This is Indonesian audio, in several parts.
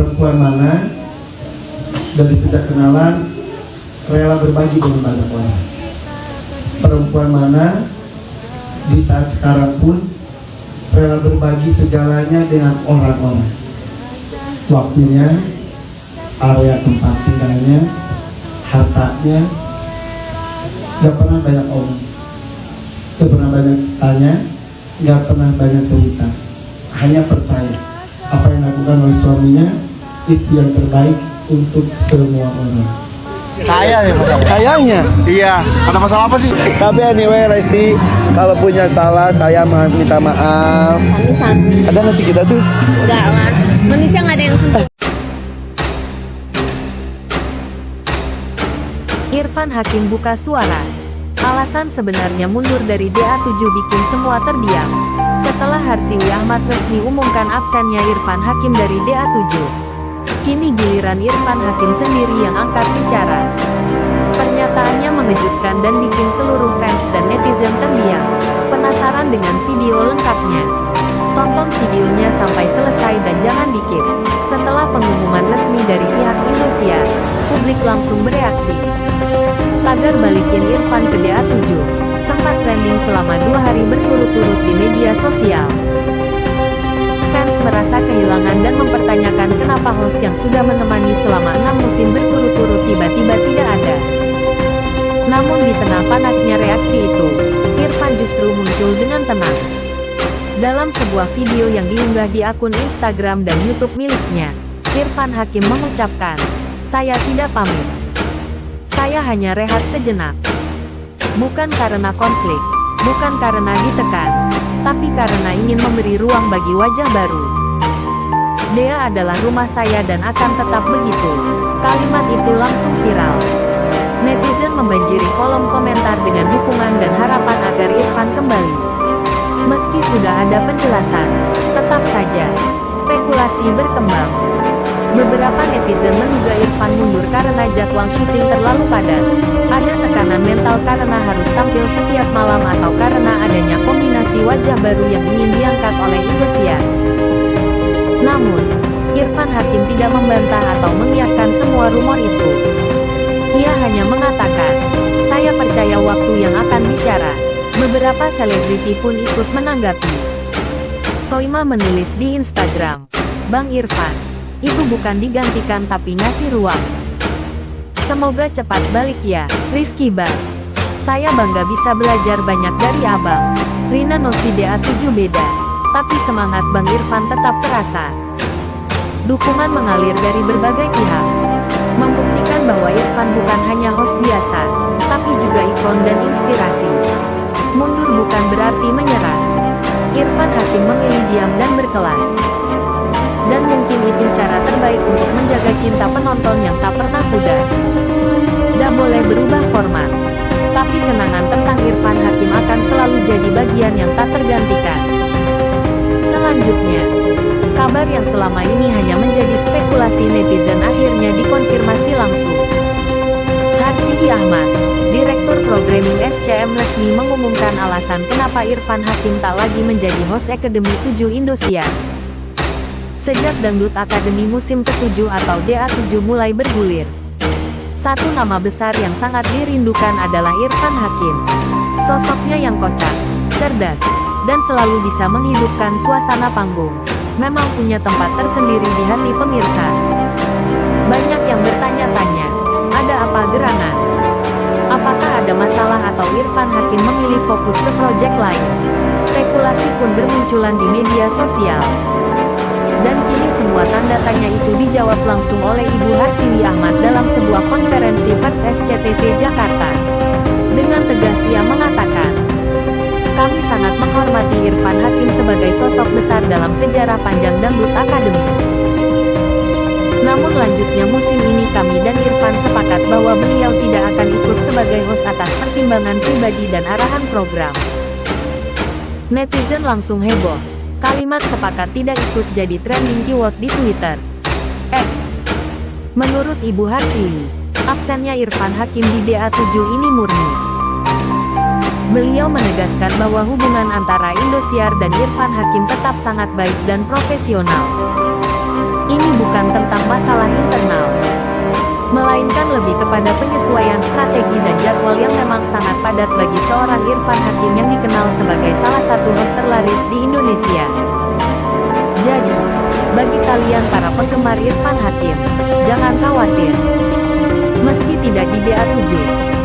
perempuan mana dari sejak kenalan rela berbagi dengan banyak orang? Perempuan mana di saat sekarang pun rela berbagi segalanya dengan orang-orang? Waktunya, area tempat tinggalnya, hartanya, gak pernah banyak omong, gak pernah banyak tanya, gak pernah banyak cerita. Hanya percaya apa yang dilakukan oleh suaminya itu yang terbaik untuk semua orang. Saya ya masalah. Kayaknya. Iya, ada masalah apa sih? Tapi anyway Resti, kalau punya salah saya minta maaf. Sami-sami. Ada nasi kita tuh? Enggak lah. Manusia nggak ada yang sempurna. Irfan Hakim buka suara. Alasan sebenarnya mundur dari DA7 bikin semua terdiam. Setelah Harsiwi Ahmad resmi umumkan absennya Irfan Hakim dari DA7. Kini giliran Irfan Hakim sendiri yang angkat bicara. Pernyataannya mengejutkan dan bikin seluruh fans dan netizen terdiam. Penasaran dengan video lengkapnya? Tonton videonya sampai selesai dan jangan di-skip. Setelah pengumuman resmi dari pihak Indosiar, publik langsung bereaksi. Tagar balikin Irfan ke DA7 sempat trending selama 2 hari berturut-turut di media sosial. Fans merasa kehilangan dan mempertanyakan kenapa host yang sudah menemani selama 6 musim berturut-turut tiba-tiba tidak ada. Namun di tengah panasnya reaksi itu, Irfan justru muncul dengan tenang. Dalam sebuah video yang diunggah di akun Instagram dan YouTube miliknya, Irfan Hakim mengucapkan, "Saya tidak pamit. Saya hanya rehat sejenak. Bukan karena konflik, bukan karena ditekan, tapi karena ingin memberi ruang bagi wajah baru. Dea adalah rumah saya dan akan tetap begitu." Kalimat itu langsung viral. Netizen membanjiri kolom komentar dengan dukungan dan harapan agar Irfan kembali. Meski sudah ada penjelasan, tetap saja spekulasi berkembang. Beberapa netizen menduga Irfan mundur karena jadwal syuting terlalu padat. Ada tekanan mental karena harus tampil setiap malam atau karena adanya kombinasi wajah baru yang ingin diangkat oleh Indosiar. Namun, Irfan Hakim tidak membantah atau mengiyakan semua rumor itu. Ia hanya mengatakan, "Saya percaya waktu yang akan bicara." Beberapa selebriti pun ikut menanggapi. Soima menulis di Instagram, "Bang Irfan, itu bukan digantikan tapi ngasih ruang. Semoga cepat balik ya, Rizky Bar. Saya bangga bisa belajar banyak dari abang." Rina Nosi DA7 beda, tapi semangat Bang Irfan tetap terasa. Dukungan mengalir dari berbagai pihak, membuktikan bahwa Irfan bukan hanya host biasa, tapi juga ikon dan inspirasi. Mundur bukan berarti menyerah. Irfan Hakim memilih diam dan berkelas. Dan mungkin itu cara terbaik untuk menjaga cinta penonton yang tak pernah pudar. Tak boleh berubah format, tapi kenangan tentang Irfan Hakim akan selalu jadi bagian yang tak tergantikan. Selanjutnya, kabar yang selama ini hanya menjadi spekulasi netizen akhirnya dikonfirmasi langsung. Harsiwi Ahmad, Direktur Programming SCM resmi mengumumkan alasan kenapa Irfan Hakim tak lagi menjadi host Akademi 7 Indosiar. Sejak Dangdut Akademi musim ke-7 atau DA7 mulai bergulir, satu nama besar yang sangat dirindukan adalah Irfan Hakim. Sosoknya yang kocak, cerdas, dan selalu bisa menghidupkan suasana panggung, memang punya tempat tersendiri di hati pemirsa. Banyak yang bertanya-tanya, ada apa gerangan? Apakah ada masalah atau Irfan Hakim memilih fokus ke proyek lain? Spekulasi pun bermunculan di media sosial. Dan kini semua tanda tanya itu dijawab langsung oleh Ibu Harsiwi Ahmad dalam sebuah konferensi pers SCTV Jakarta. Dengan tegas ia mengatakan, "Kami sangat menghormati Irfan Hakim sebagai sosok besar dalam sejarah panjang Dangdut Akademi. Namun lanjutnya musim ini kami dan Irfan sepakat bahwa beliau tidak akan ikut sebagai host atas pertimbangan pribadi dan arahan program." Netizen langsung heboh. Kalimat sepakat tidak ikut jadi trending keyword di Twitter X. Menurut Ibu Harsiwi, absennya Irfan Hakim di DA7 ini murni. Beliau menegaskan bahwa hubungan antara Indosiar dan Irfan Hakim tetap sangat baik dan profesional. Ini bukan tentang masalah internal, melainkan lebih kepada penyesuaian strategi dan jadwal yang memang sangat padat bagi seorang Irfan Hakim yang dikenal sebagai salah satu host terlaris di Indonesia. Jadi, bagi kalian para penggemar Irfan Hakim, jangan khawatir. Meski tidak di DA7,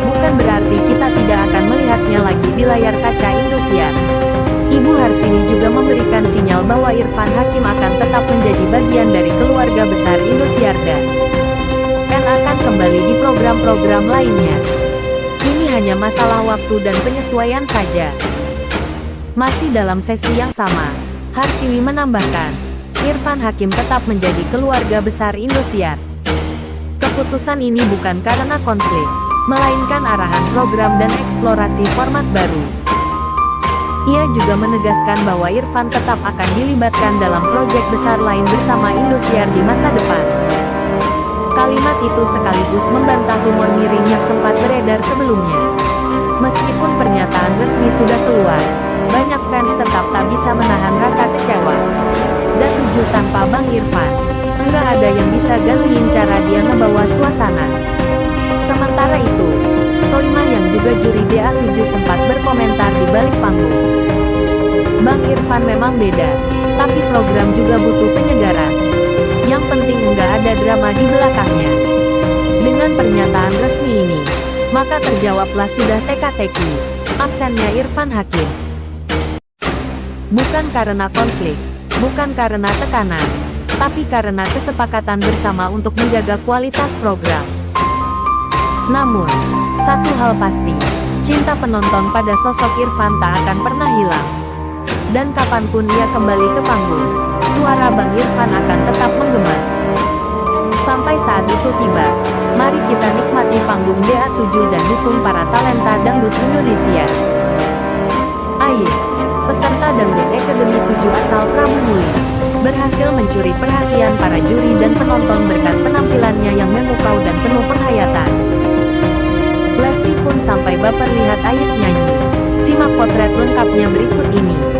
bukan berarti kita tidak akan melihatnya lagi di layar kaca Indosiar. Ibu Harsini juga memberikan sinyal bahwa Irfan Hakim akan tetap menjadi bagian dari keluarga besar Indosiar dan akan kembali di program-program lainnya. Ini hanya masalah waktu dan penyesuaian saja. Masih dalam sesi yang sama, Harsini menambahkan, Irfan Hakim tetap menjadi keluarga besar Indosiar. Keputusan ini bukan karena konflik, melainkan arahan program dan eksplorasi format baru. Ia juga menegaskan bahwa Irfan tetap akan dilibatkan dalam proyek besar lain bersama Indosiar di masa depan. Kalimat itu sekaligus membantah rumor miring yang sempat beredar sebelumnya. Meskipun pernyataan resmi sudah keluar, banyak fans tetap tak bisa menahan rasa kecewa. DA7 tanpa Bang Irfan, enggak ada yang bisa gantiin cara dia membawa suasana. Sementara itu, Soimah yang juga juri DA7 sempat berkomentar di balik panggung. Bang Irfan memang beda, tapi program juga butuh penyegaran. Yang penting enggak ada drama di belakangnya. Dengan pernyataan resmi ini, maka terjawablah sudah teka-teki absennya Irfan Hakim. Bukan karena konflik, bukan karena tekanan, tapi karena kesepakatan bersama untuk menjaga kualitas program. Namun, satu hal pasti, cinta penonton pada sosok Irfan tak akan pernah hilang. Dan kapanpun ia kembali ke panggung, suara Bang Irfan akan tetap menggema. Sampai saat itu tiba, mari kita nikmati panggung DA7 dan dukung para talenta dangdut Indonesia. Aye, peserta Dangdut Academy 7 asal Prabu Muli berhasil mencuri perhatian para juri dan penonton berkat penampilannya yang memukau dan penuh penghayatan. Lesti pun sampai baper lihat Ayif nyanyi. Simak potret lengkapnya berikut ini.